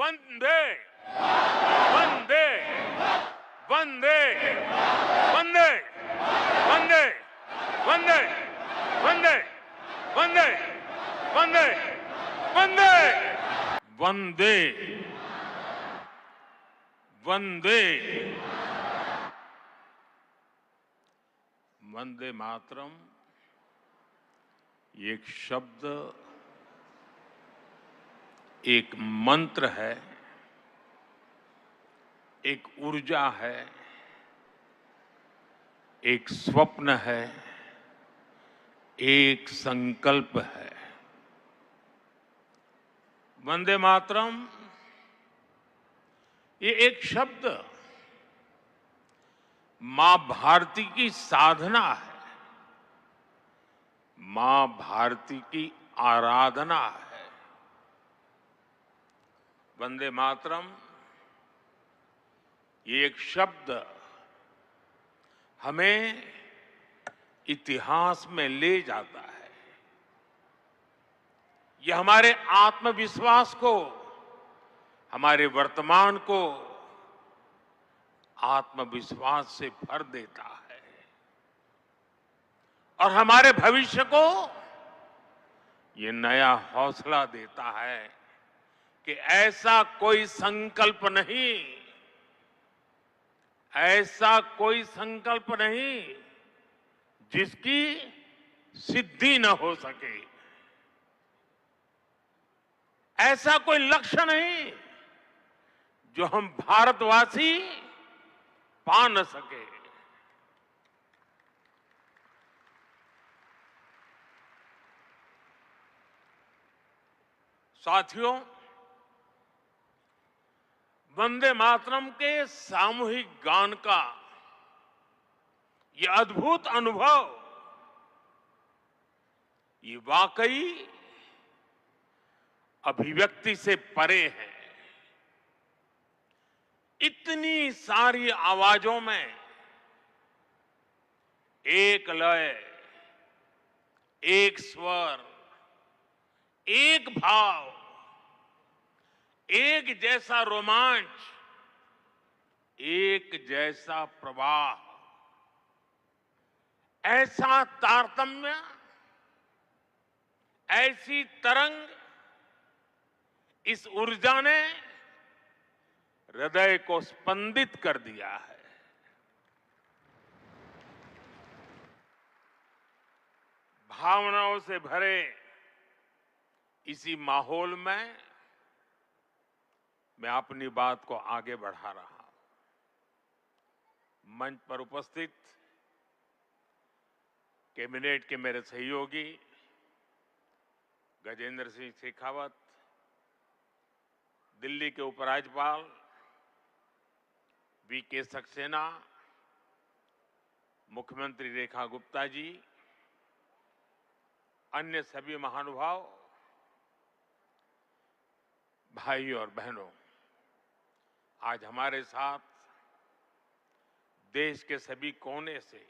वंदे वंदे वंदे वंदे वंदे वंदे वंदे वंदे वंदे वंदे वंदे वंदे वंदे मातरम एक शब्द, एक मंत्र है, एक ऊर्जा है, एक स्वप्न है, एक संकल्प है। वंदे मातरम ये एक शब्द मां भारती की साधना है, मां भारती की आराधना है। वंदे मातरम ये एक शब्द हमें इतिहास में ले जाता है। ये हमारे आत्मविश्वास को, हमारे वर्तमान को आत्मविश्वास से भर देता है और हमारे भविष्य को ये नया हौसला देता है कि ऐसा कोई संकल्प नहीं, ऐसा कोई संकल्प नहीं जिसकी सिद्धि न हो सके, ऐसा कोई लक्ष्य नहीं जो हम भारतवासी पा न सके। साथियों, वंदे मातरम के सामूहिक गान का ये अद्भुत अनुभव, ये वाकई अभिव्यक्ति से परे है। इतनी सारी आवाजों में एक लय, एक स्वर, एक भाव, एक जैसा रोमांच, एक जैसा प्रवाह, ऐसा तारतम्य, ऐसी तरंग, इस ऊर्जा ने हृदय को स्पंदित कर दिया है। भावनाओं से भरे इसी माहौल में मैं अपनी बात को आगे बढ़ा रहा हूं। मंच पर उपस्थित कैबिनेट के मेरे सहयोगी गजेंद्र सिंह शेखावत, दिल्ली के उपराज्यपाल वीके सक्सेना, मुख्यमंत्री रेखा गुप्ता जी, अन्य सभी महानुभाव, भाई और बहनों, आज हमारे साथ देश के सभी कोने से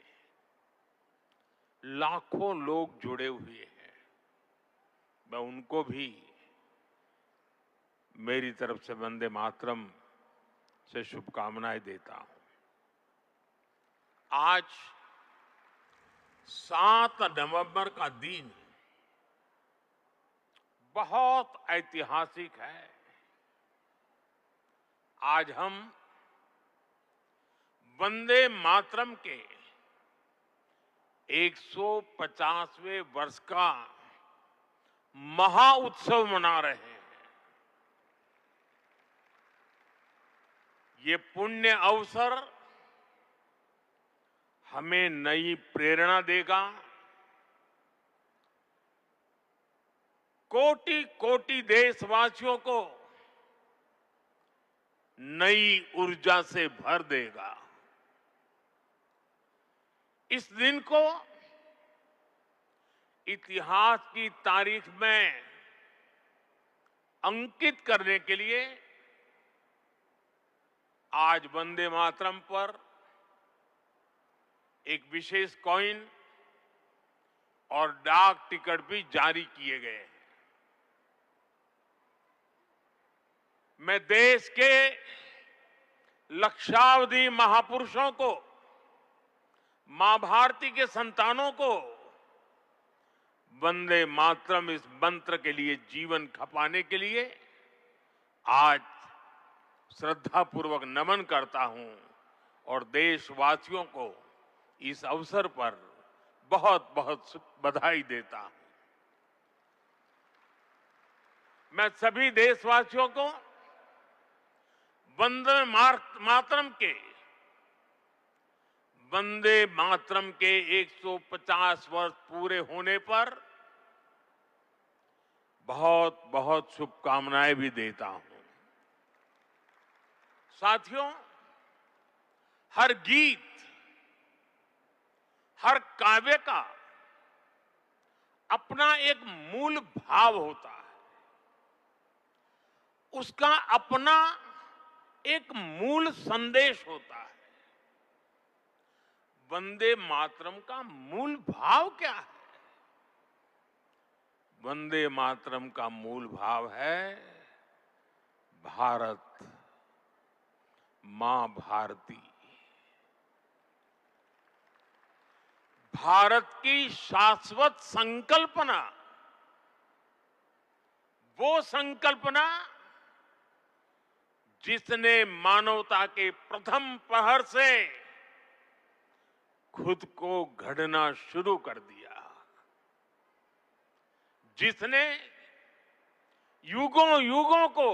लाखों लोग जुड़े हुए हैं। मैं उनको भी मेरी तरफ से वंदे मातरम से शुभकामनाएं देता हूं। आज 7 नवंबर का दिन बहुत ऐतिहासिक है। आज हम वंदे मातरम के 150वें वर्ष का महाउत्सव मना रहे हैं। ये पुण्य अवसर हमें नई प्रेरणा देगा, कोटि कोटि देशवासियों को नई ऊर्जा से भर देगा। इस दिन को इतिहास की तारीख में अंकित करने के लिए आज वंदे मातरम पर एक विशेष कॉइन और डाक टिकट भी जारी किए गए हैं। मैं देश के लक्षावधि महापुरुषों को, मां भारती के संतानों को वंदे मातरम इस मंत्र के लिए जीवन खपाने के लिए आज श्रद्धापूर्वक नमन करता हूं और देशवासियों को इस अवसर पर बहुत बहुत बधाई देता हूं। मैं सभी देशवासियों को वंदे मातरम के 150 वर्ष पूरे होने पर बहुत बहुत शुभकामनाएं भी देता हूं। साथियों, हर गीत, हर काव्य का अपना एक मूल भाव होता है, उसका अपना एक मूल संदेश होता है। वंदे मातरम का मूल भाव क्या है? वंदे मातरम का मूल भाव है भारत मां भारती, भारत की शाश्वत संकल्पना, वो संकल्पना जिसने मानवता के प्रथम प्रहर से खुद को गढ़ना शुरू कर दिया, जिसने युगों युगों को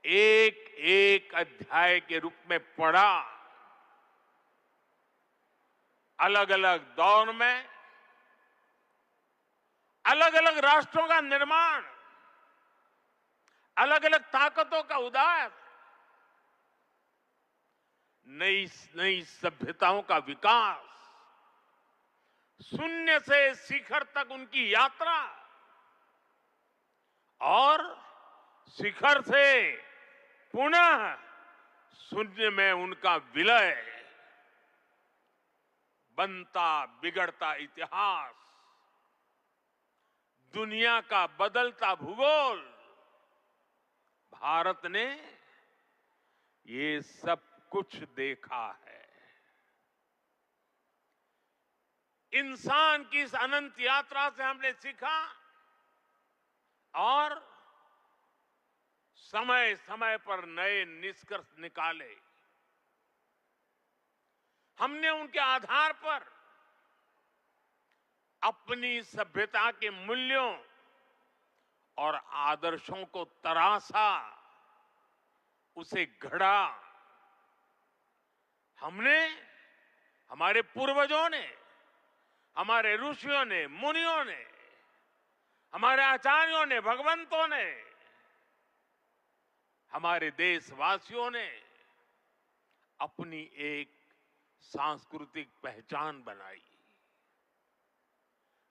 एक एक अध्याय के रूप में पढ़ा, अलग अलग दौर में अलग अलग राष्ट्रों का निर्माण, अलग अलग ताकतों का उदय, नई नई सभ्यताओं का विकास, शून्य से शिखर तक उनकी यात्रा और शिखर से पुनः शून्य में उनका विलय, बनता बिगड़ता इतिहास, दुनिया का बदलता भूगोल, भारत ने ये सब कुछ देखा है। इंसान की इस अनंत यात्रा से हमने सीखा और समय समय पर नए निष्कर्ष निकाले। हमने उनके आधार पर अपनी सभ्यता के मूल्यों और आदर्शों को तराशा, उसे गढ़ा। हमने, हमारे पूर्वजों ने, हमारे ऋषियों ने, मुनियों ने, हमारे आचार्यों ने, भगवंतों ने, हमारे देशवासियों ने अपनी एक सांस्कृतिक पहचान बनाई।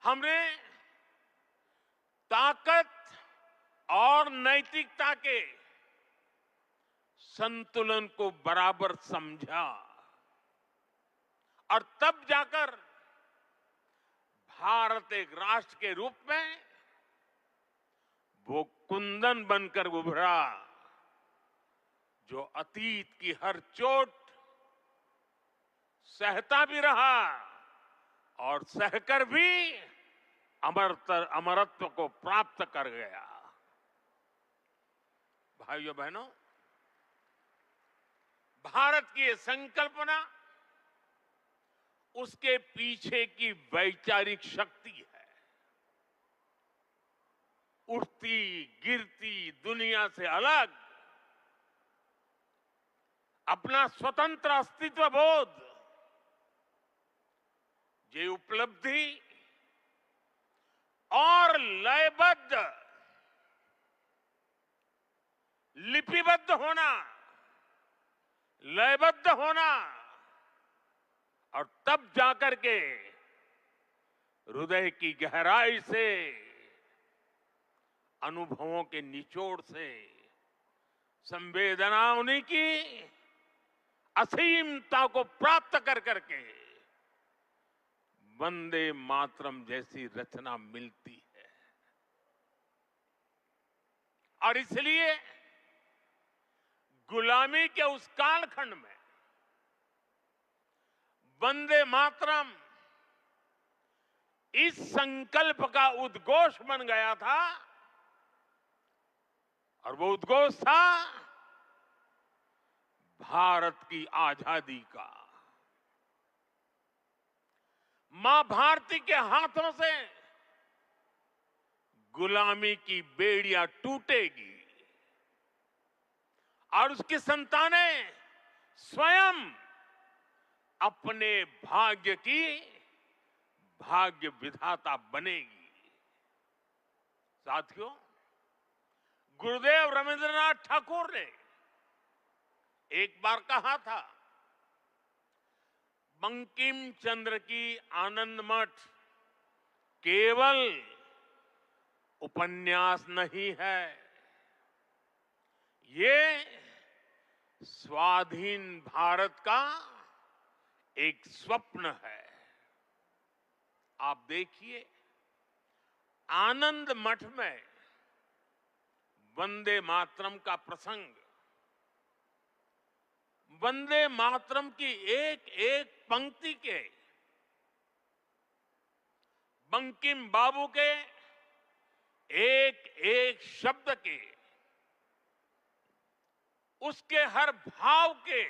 हमने ताकत और नैतिकता के संतुलन को बराबर समझा और तब जाकर भारत एक राष्ट्र के रूप में वो कुंदन बनकर उभरा जो अतीत की हर चोट सहता भी रहा और सहकर भी अमरत्व को प्राप्त कर गया। भाइयों बहनों, भारत की ये संकल्पना, उसके पीछे की वैचारिक शक्ति है। उठती गिरती दुनिया से अलग अपना स्वतंत्र अस्तित्व बोध, ये उपलब्धि और लयबद्ध, लिपिबद्ध होना, लयबद्ध होना और तब जाकर के हृदय की गहराई से, अनुभवों के निचोड़ से, संवेदनाओं की असीमता को प्राप्त कर करके वंदे मातरम जैसी रचना मिलती है। और इसलिए गुलामी के उस कालखंड में वंदे मातरम इस संकल्प का उद्घोष बन गया था और वो उद्घोष था भारत की आजादी का। मां भारती के हाथों से गुलामी की बेड़ियां टूटेगी और उसकी संतानें स्वयं अपने भाग्य की भाग्य विधाता बनेगी। साथियों, गुरुदेव रविंद्रनाथ ठाकुर ने एक बार कहा था, बंकिम चंद्र की आनंद मठ केवल उपन्यास नहीं है, ये स्वाधीन भारत का एक स्वप्न है। आप देखिए, आनंद मठ में वंदे मातरम का प्रसंग, वंदे मातरम की एक एक पंक्ति के, बंकिम बाबू के एक एक शब्द के, उसके हर भाव के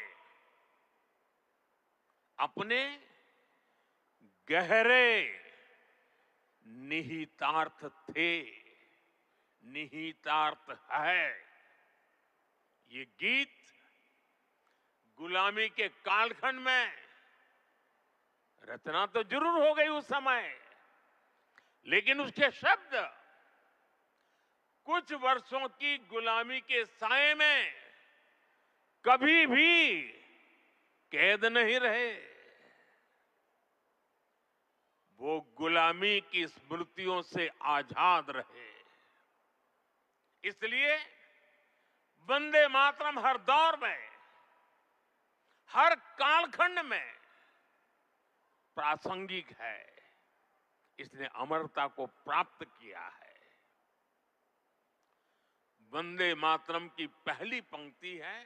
अपने गहरे निहितार्थ थे, निहितार्थ है। ये गीत गुलामी के कालखंड में रचना तो जरूर हो गई उस समय, लेकिन उसके शब्द कुछ वर्षों की गुलामी के साए में कभी भी कैद नहीं रहे। वो गुलामी की स्मृतियों से आजाद रहे। इसलिए वंदे मातरम हर दौर में, हर कालखंड में प्रासंगिक है। इसने अमरता को प्राप्त किया है। वंदे मातरम की पहली पंक्ति है,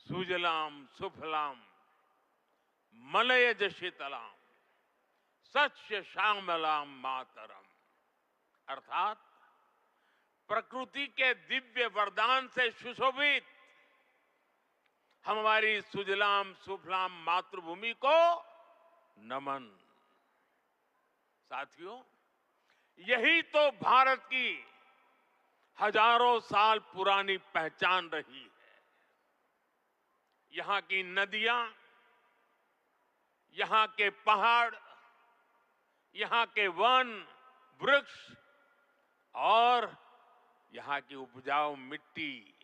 सुजलाम सुफलाम मलयज शीतलाम सच्य श्यामलाम मातरम। अर्थात प्रकृति के दिव्य वरदान से सुशोभित हमारी सुजलाम सुफलाम मातृभूमि को नमन। साथियों, यही तो भारत की हजारों साल पुरानी पहचान रही है। यहां की नदियां, यहां के पहाड़, यहां के वन वृक्ष और यहां की उपजाऊ मिट्टी,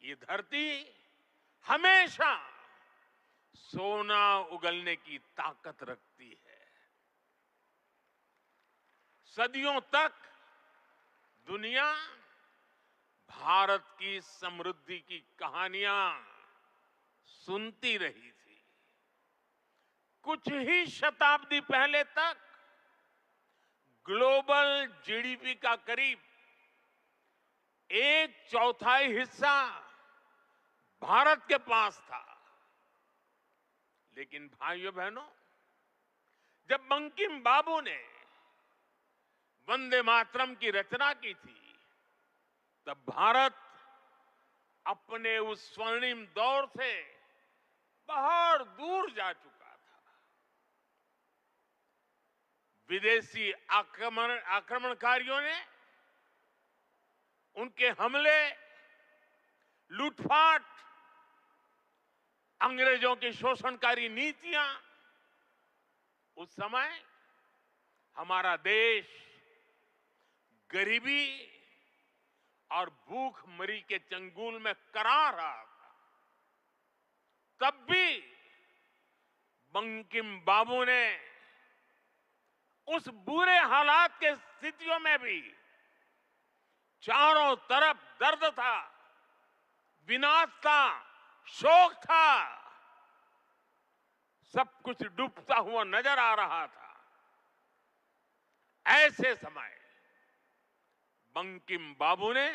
ये धरती हमेशा सोना उगलने की ताकत रखती है। सदियों तक दुनिया भारत की समृद्धि की कहानियां सुनती रही थी। कुछ ही शताब्दी पहले तक ग्लोबल जीडीपी का करीब 1/4 हिस्सा भारत के पास था। लेकिन भाइयों बहनों, जब बंकिम बाबू ने वंदे मातरम की रचना की थी, तब भारत अपने उस स्वर्णिम दौर से बहुत दूर जा चुका था। विदेशी आक्रमणकारियों ने उनके हमले, लूटपाट, अंग्रेजों की शोषणकारी नीतियां, उस समय हमारा देश गरीबी और भूखमरी के चंगुल में करा रहा था। तब भी बंकिम बाबू ने उस बुरे हालात के स्थितियों में भी, चारों तरफ दर्द था, विनाश था, शोक था, सब कुछ डूबता हुआ नजर आ रहा था। ऐसे समय बंकिम बाबू ने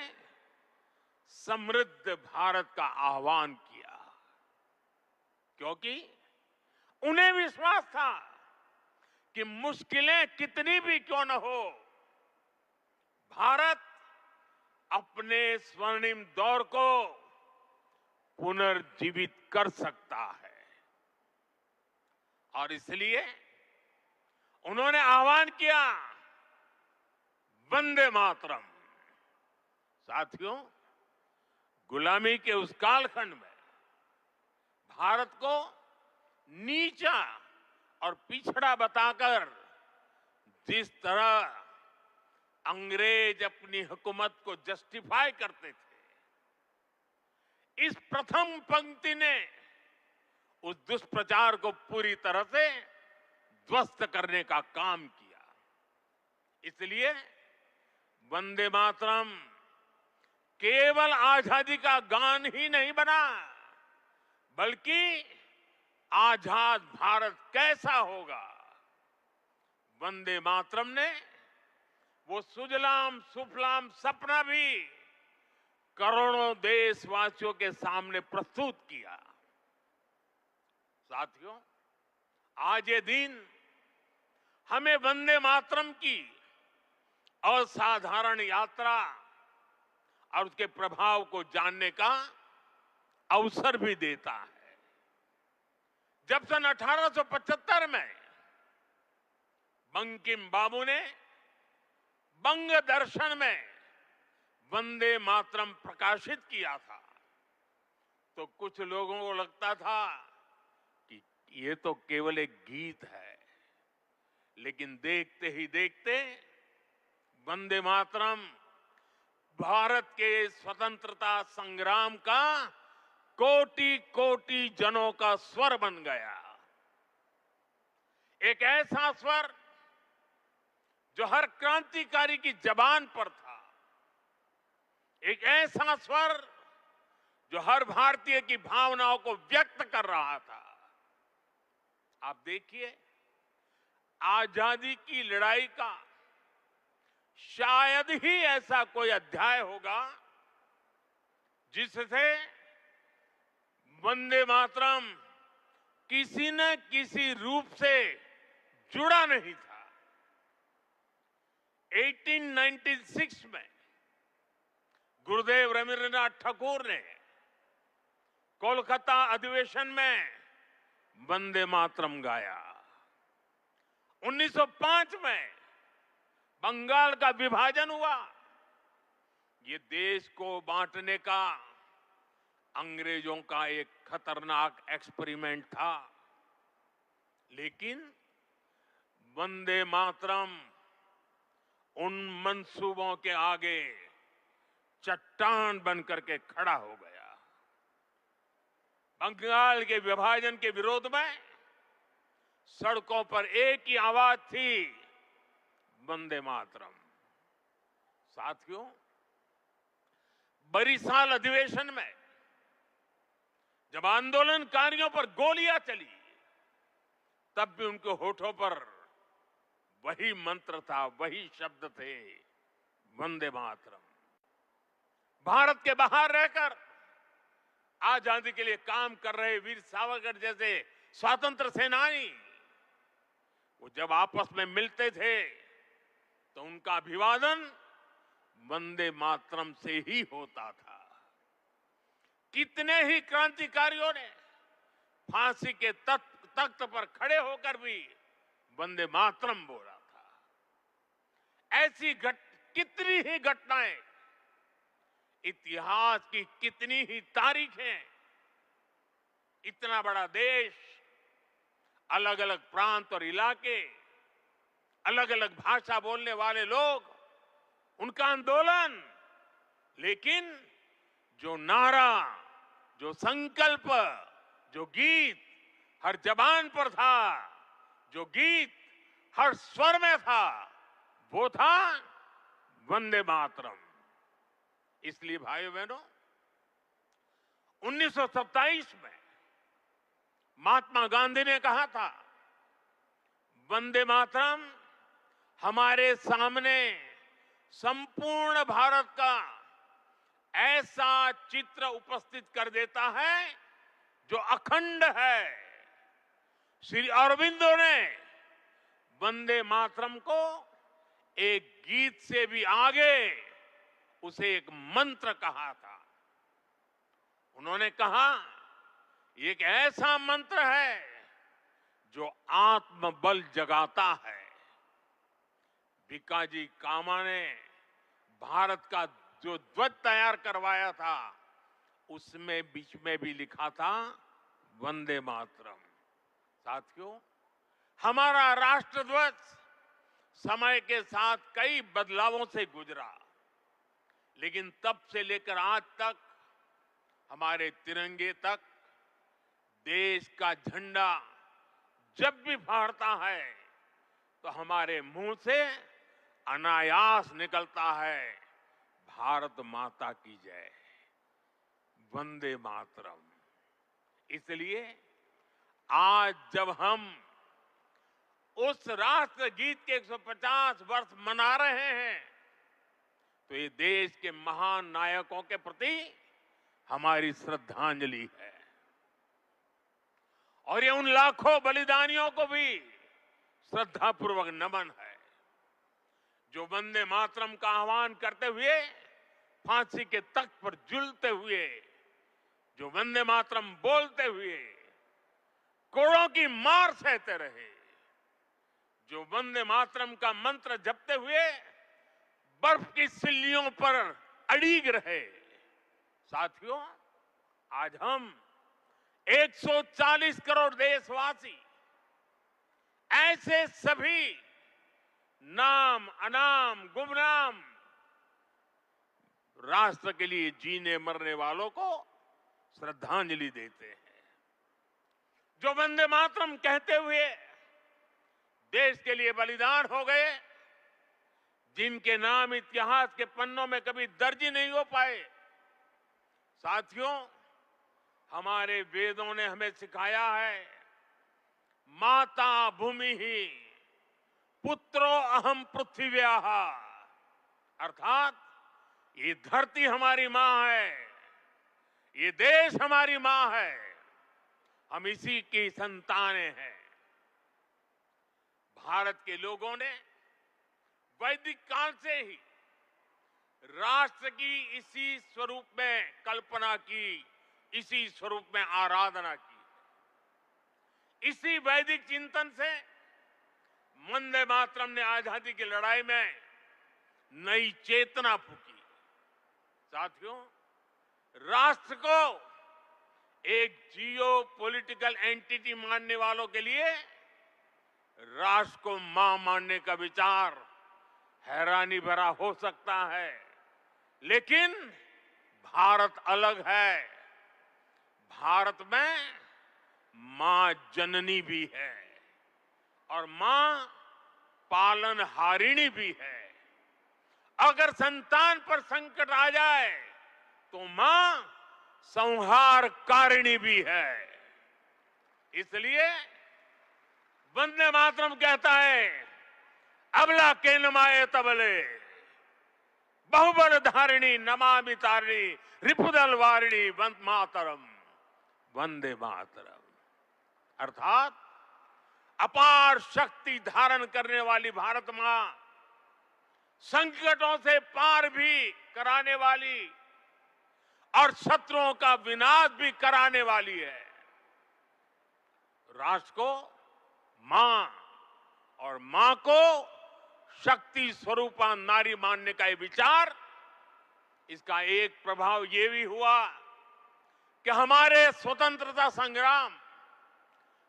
समृद्ध भारत का आह्वान किया, क्योंकि उन्हें विश्वास था कि मुश्किलें कितनी भी क्यों न हो, भारत अपने स्वर्णिम दौर को पुनर्जीवित कर सकता है। और इसलिए उन्होंने आह्वान किया, वंदे मातरम। साथियों, गुलामी के उस कालखंड में भारत को नीचा और पिछड़ा बताकर जिस तरह अंग्रेज अपनी हुकूमत को जस्टिफाई करते थे, इस प्रथम पंक्ति ने उस दुष्प्रचार को पूरी तरह से ध्वस्त करने का काम किया। इसलिए वंदे मातरम केवल आजादी का गान ही नहीं बना, बल्कि आजाद भारत कैसा होगा, वंदे मातरम ने वो सुजलाम सुफलाम सपना भी करोड़ों देशवासियों के सामने प्रस्तुत किया। साथियों, आज ये दिन हमें वंदे मातरम की असाधारण यात्रा और उसके प्रभाव को जानने का अवसर भी देता है। जब सन 1875 में बंकिम बाबू ने बंग दर्शन में वंदे मातरम प्रकाशित किया था, तो कुछ लोगों को लगता था कि ये तो केवल एक गीत है, लेकिन देखते ही देखते वंदे मातरम भारत के स्वतंत्रता संग्राम का कोटि कोटि जनों का स्वर बन गया। एक ऐसा स्वर जो हर क्रांतिकारी की जबान पर था, एक ऐसा स्वर जो हर भारतीय की भावनाओं को व्यक्त कर रहा था। आप देखिए, आजादी की लड़ाई का शायद ही ऐसा कोई अध्याय होगा जिससे वंदे मातरम किसी न किसी रूप से जुड़ा नहीं था। 1896 में गुरुदेव रवींद्रनाथ ठाकुर ने कोलकाता अधिवेशन में वंदे मातरम गाया। 1905 में बंगाल का विभाजन हुआ। ये देश को बांटने का अंग्रेजों का एक खतरनाक एक्सपेरिमेंट था, लेकिन वंदे मातरम उन मंसूबों के आगे चट्टान बनकर के खड़ा हो गया। बंगाल के विभाजन के विरोध में सड़कों पर एक ही आवाज थी, वंदे मातरम। साथियों, बरिसाल अधिवेशन में जब आंदोलनकारियों पर गोलियां चली, तब भी उनके होठों पर वही मंत्र था, वही शब्द थे, वंदे मातरम। भारत के बाहर रहकर आजादी के लिए काम कर रहे वीर सावरकर जैसे स्वतंत्र सेनानी, वो जब आपस में मिलते थे तो उनका अभिवादन वंदे मातरम से ही होता था। कितने ही क्रांतिकारियों ने फांसी के तख्त पर खड़े होकर भी वंदे मातरम बोला था। ऐसी कितनी ही घटनाएं, इतिहास की कितनी ही तारीखें, इतना बड़ा देश, अलग अलग प्रांत और इलाके, अलग अलग भाषा बोलने वाले लोग, उनका आंदोलन, लेकिन जो नारा, जो संकल्प, जो गीत हर जबान पर था, जो गीत हर स्वर में था, वो था वंदे मातरम। इसलिए भाइयों बहनों, 1927 में महात्मा गांधी ने कहा था, वंदे मातरम हमारे सामने संपूर्ण भारत का ऐसा चित्र उपस्थित कर देता है जो अखंड है। श्री अरविंदो ने वंदे मातरम को एक गीत से भी आगे उसे एक मंत्र कहा था। उन्होंने कहा ये एक ऐसा मंत्र है जो आत्मबल जगाता है। भिकाजी कामा ने भारत का जो ध्वज तैयार करवाया था उसमें बीच में भी लिखा था वंदे मातरम। साथियों, हमारा राष्ट्र ध्वज समय के साथ कई बदलावों से गुजरा, लेकिन तब से लेकर आज तक हमारे तिरंगे तक देश का झंडा जब भी फहरता है तो हमारे मुंह से अनायास निकलता है भारत माता की जय, वंदे मातरम। इसलिए आज जब हम उस राष्ट्र गीत के 150 वर्ष मना रहे हैं तो ये देश के महान नायकों के प्रति हमारी श्रद्धांजलि है और ये उन लाखों बलिदानियों को भी श्रद्धापूर्वक नमन है जो वंदे मातरम का आह्वान करते हुए फांसी के तख्त पर झूलते हुए, जो वंदे मातरम बोलते हुए कोड़ों की मार सहते रहे, जो वंदे मातरम का मंत्र जपते हुए बर्फ की सिल्लियों पर अड़ीग रहे। साथियों, आज हम 140 करोड़ देशवासी ऐसे सभी नाम अनाम गुमनाम राष्ट्र के लिए जीने मरने वालों को श्रद्धांजलि देते हैं, जो वंदे मातरम कहते हुए देश के लिए बलिदान हो गए, जिनके नाम इतिहास के पन्नों में कभी दर्ज नहीं हो पाए। साथियों, हमारे वेदों ने हमें सिखाया है माता भूमि ही पुत्रो अहम पृथ्व्याः, अर्थात ये धरती हमारी मां है, ये देश हमारी मां है, हम इसी की संतानें हैं। भारत के लोगों ने वैदिक काल से ही राष्ट्र की इसी स्वरूप में कल्पना की, इसी स्वरूप में आराधना की। इसी वैदिक चिंतन से वंदे मातरम ने आजादी की लड़ाई में नई चेतना फूंकी। साथियों, राष्ट्र को एक जियो पॉलिटिकल एंटिटी मानने वालों के लिए राष्ट्र को मां मानने का विचार हैरानी भरा हो सकता है, लेकिन भारत अलग है। भारत में मां जननी भी है और मां पालनहारिणी भी है। अगर संतान पर संकट आ जाए तो मां संहारकारिणी भी है। इसलिए वंदे मातरम कहता है अबला के नमाए तबले बहुबल धारिणी नमामि तारिणी रिपुदल वारिणी वंदे मातरम, वंदे मातरम। अर्थात अपार शक्ति धारण करने वाली भारत मां संकटों से पार भी कराने वाली और शत्रुओं का विनाश भी कराने वाली है। राष्ट्र को मां और मां को शक्ति स्वरूपा नारी मानने का ये विचार, इसका एक प्रभाव ये भी हुआ कि हमारे स्वतंत्रता संग्राम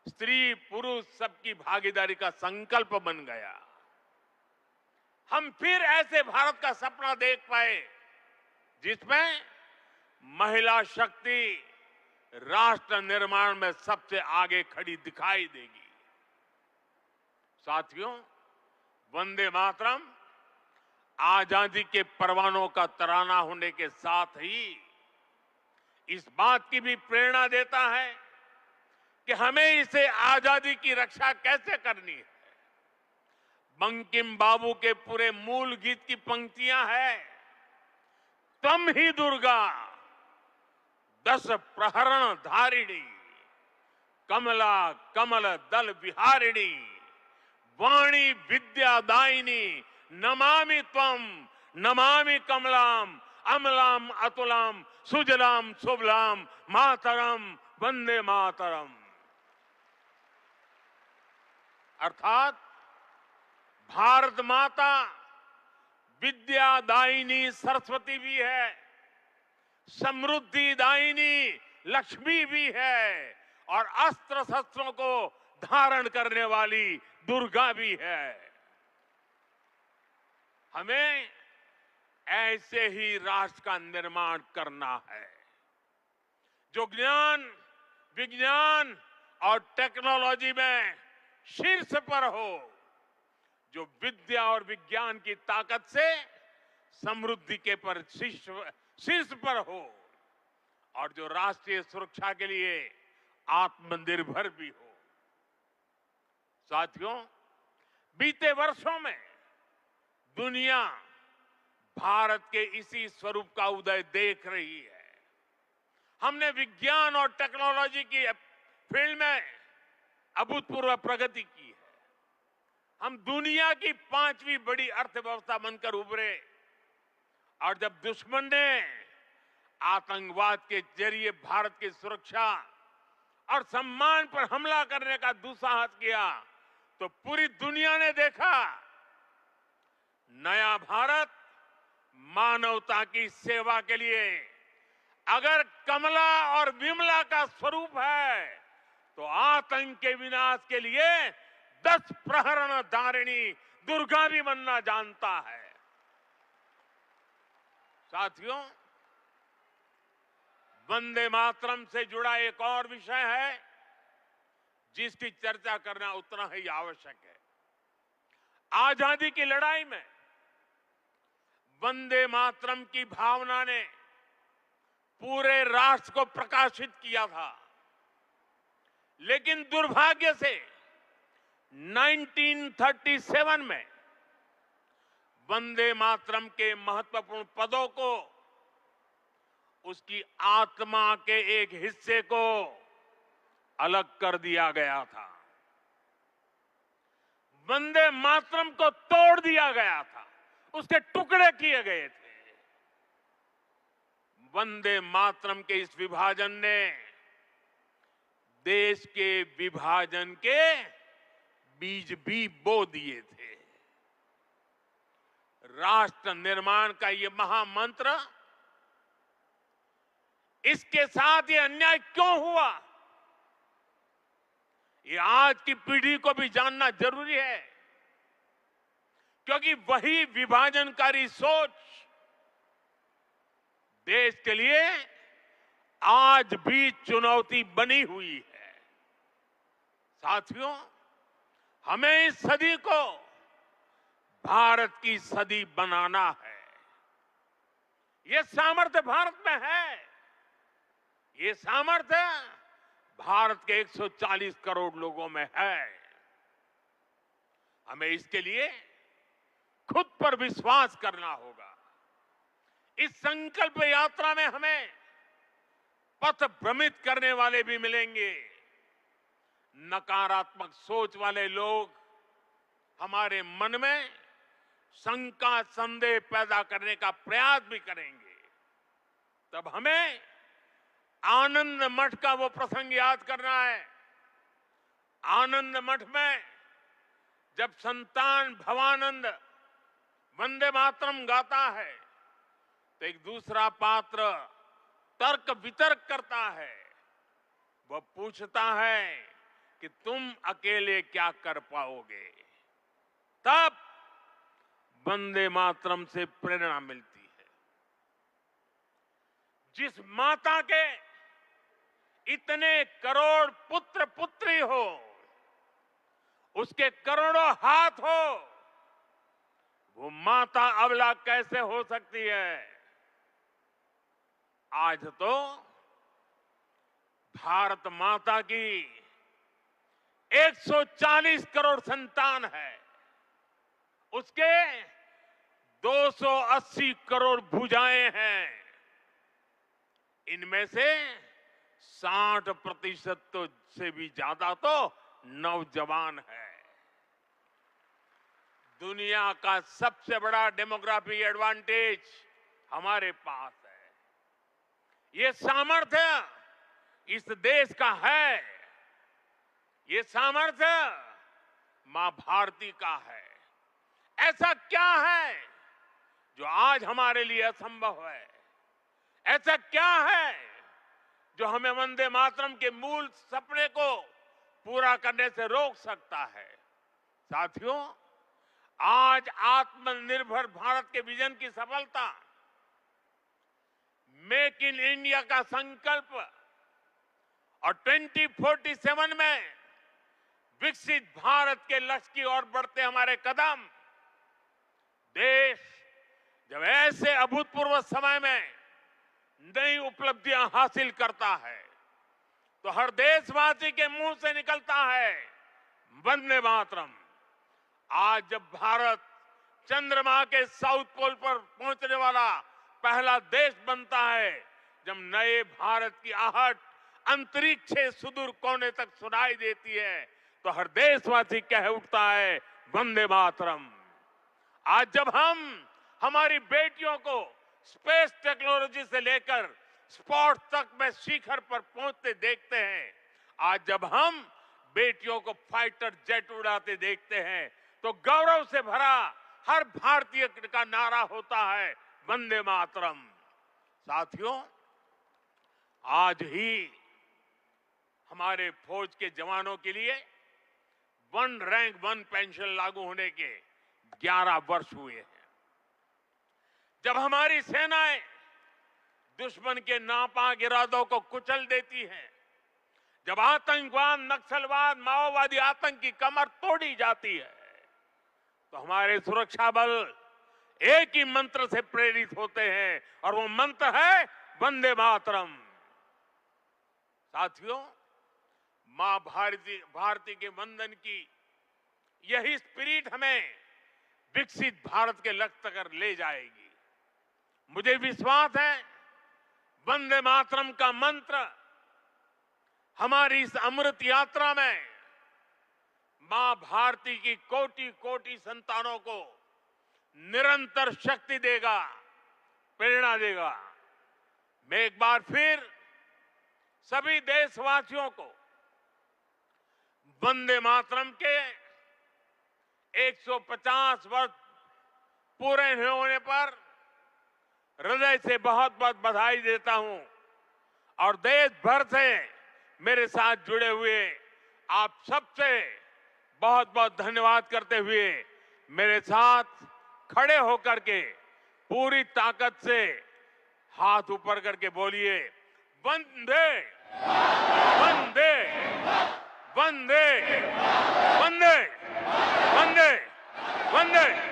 स्त्री पुरुष सबकी भागीदारी का संकल्प बन गया। हम फिर ऐसे भारत का सपना देख पाए जिसमें महिला शक्ति राष्ट्र निर्माण में सबसे आगे खड़ी दिखाई देगी। साथियों, वंदे मातरम आजादी के परवानों का तराना होने के साथ ही इस बात की भी प्रेरणा देता है कि हमें इसे आजादी की रक्षा कैसे करनी है। बंकिम बाबू के पूरे मूल गीत की पंक्तियां हैं, त्वं ही दुर्गा दश प्रहरण धारिणी कमला कमल दल विहारिणी वाणी विद्यादायिनी नमामि त्वं नमामि कमलाम अमलाम अतुलाम सुजलाम सुबलाम मातरम वंदे मातरम। अर्थात भारत माता विद्यादायिनी सरस्वती भी है, समृद्धि दायिनी लक्ष्मी भी है और अस्त्र शस्त्रों को धारण करने वाली दुर्गा भी है। हमें ऐसे ही राष्ट्र का निर्माण करना है जो ज्ञान विज्ञान और टेक्नोलॉजी में शीर्ष पर हो, जो विद्या और विज्ञान की ताकत से समृद्धि के पर शीर्ष पर हो और जो राष्ट्रीय सुरक्षा के लिए आत्मनिर्भर भी हो। साथियों, बीते वर्षों में दुनिया भारत के इसी स्वरूप का उदय देख रही है। हमने विज्ञान और टेक्नोलॉजी की फील्ड में अभूतपूर्व प्रगति की है। हम दुनिया की 5वीं बड़ी अर्थव्यवस्था बनकर उभरे और जब दुश्मन ने आतंकवाद के जरिए भारत की सुरक्षा और सम्मान पर हमला करने का दुस्साहस किया तो पूरी दुनिया ने देखा नया भारत मानवता की सेवा के लिए अगर कमला और विमला का स्वरूप है तो आतंक के विनाश के लिए 10 प्रहरण धारिणी दुर्गा भी बनना जानता है। साथियों, वंदे मातरम से जुड़ा एक और विषय है जिसकी चर्चा करना उतना ही आवश्यक है। आजादी की लड़ाई में वंदे मातरम की भावना ने पूरे राष्ट्र को प्रकाशित किया था, लेकिन दुर्भाग्य से 1937 में वंदे मातरम के महत्वपूर्ण पदों को उसकी आत्मा के एक हिस्से को अलग कर दिया गया था। वंदे मातरम को तोड़ दिया गया था, उसके टुकड़े किए गए थे। वंदे मातरम के इस विभाजन ने देश के विभाजन के बीज भी बो दिए थे। राष्ट्र निर्माण का ये महामंत्र, इसके साथ ये अन्याय क्यों हुआ, ये आज की पीढ़ी को भी जानना जरूरी है, क्योंकि वही विभाजनकारी सोच देश के लिए आज भी चुनौती बनी हुई है। साथियों, हमें इस सदी को भारत की सदी बनाना है। ये सामर्थ्य भारत में है, ये सामर्थ्य भारत के 140 करोड़ लोगों में है। हमें इसके लिए खुद पर विश्वास करना होगा। इस संकल्प यात्रा में हमें पथ भ्रमित करने वाले भी मिलेंगे, नकारात्मक सोच वाले लोग हमारे मन में शंका संदेह पैदा करने का प्रयास भी करेंगे। तब हमें आनंद मठ का वो प्रसंग याद करना है। आनंद मठ में जब संतान भवानंद वंदे मातरम गाता है तो एक दूसरा पात्र तर्क वितर्क करता है। वह पूछता है कि तुम अकेले क्या कर पाओगे। तब वंदे मातरम से प्रेरणा मिलती है। जिस माता के इतने करोड़ पुत्र पुत्री हो, उसके करोड़ों हाथ हो, वो माता अबला कैसे हो सकती है। आज तो भारत माता की 140 करोड़ संतान है, उसके 280 करोड़ भुजाएं हैं। इनमें से 60% तो से भी ज्यादा तो नौजवान है। दुनिया का सबसे बड़ा डेमोग्राफी एडवांटेज हमारे पास है। ये सामर्थ्य इस देश का है। ये सामर्थ्य मां भारती का है। ऐसा क्या है जो आज हमारे लिए असंभव है? ऐसा क्या है जो हमें वंदे मातरम के मूल सपने को पूरा करने से रोक सकता है? साथियों, आज आत्मनिर्भर भारत के विजन की सफलता, मेक इन इंडिया का संकल्प और 2047 में विकसित भारत के लक्ष्य की ओर बढ़ते हमारे कदम, देश जब ऐसे अभूतपूर्व समय में नई उपलब्धियां हासिल करता है तो हर देशवासी के मुंह से निकलता है वंदे मातरम। आज जब भारत चंद्रमा के साउथ पोल पर पहुंचने वाला पहला देश बनता है, जब नए भारत की आहट अंतरिक्ष से सुदूर कोने तक सुनाई देती है, तो हर देशवासी कह उठता है वंदे मातरम। आज जब हम हमारी बेटियों को स्पेस टेक्नोलॉजी से लेकर स्पोर्ट्स तक में शिखर पर पहुंचते देखते हैं, आज जब हम बेटियों को फाइटर जेट उड़ाते देखते हैं, तो गौरव से भरा हर भारतीय का नारा होता है वंदे मातरम। साथियों, आज ही हमारे फौज के जवानों के लिए वन रैंक वन पेंशन लागू होने के 11 वर्ष हुए हैं। जब हमारी सेनाएं दुश्मन के नापाक इरादों को कुचल देती हैं, जब आतंकवाद, नक्सलवाद, माओवादी आतंक की कमर तोड़ी जाती है, तो हमारे सुरक्षा बल एक ही मंत्र से प्रेरित होते हैं और वो मंत्र है वंदे मातरम। साथियों, मां भारती के वंदन की यही स्पिरिट हमें विकसित भारत के लक्ष्य तक ले जाएगी। मुझे विश्वास है वंदे मातरम का मंत्र हमारी इस अमृत यात्रा में मां भारती की कोटि कोटि संतानों को निरंतर शक्ति देगा, प्रेरणा देगा। मैं एक बार फिर सभी देशवासियों को वंदे मातरम के 150 वर्ष पूरे होने पर हृदय से बहुत बहुत बधाई देता हूं और देश भर से मेरे साथ जुड़े हुए आप सबसे बहुत बहुत धन्यवाद करते हुए मेरे साथ खड़े होकर के पूरी ताकत से हाथ ऊपर करके बोलिए वंदे वंदे वंदे वंदे वंदे वंदे।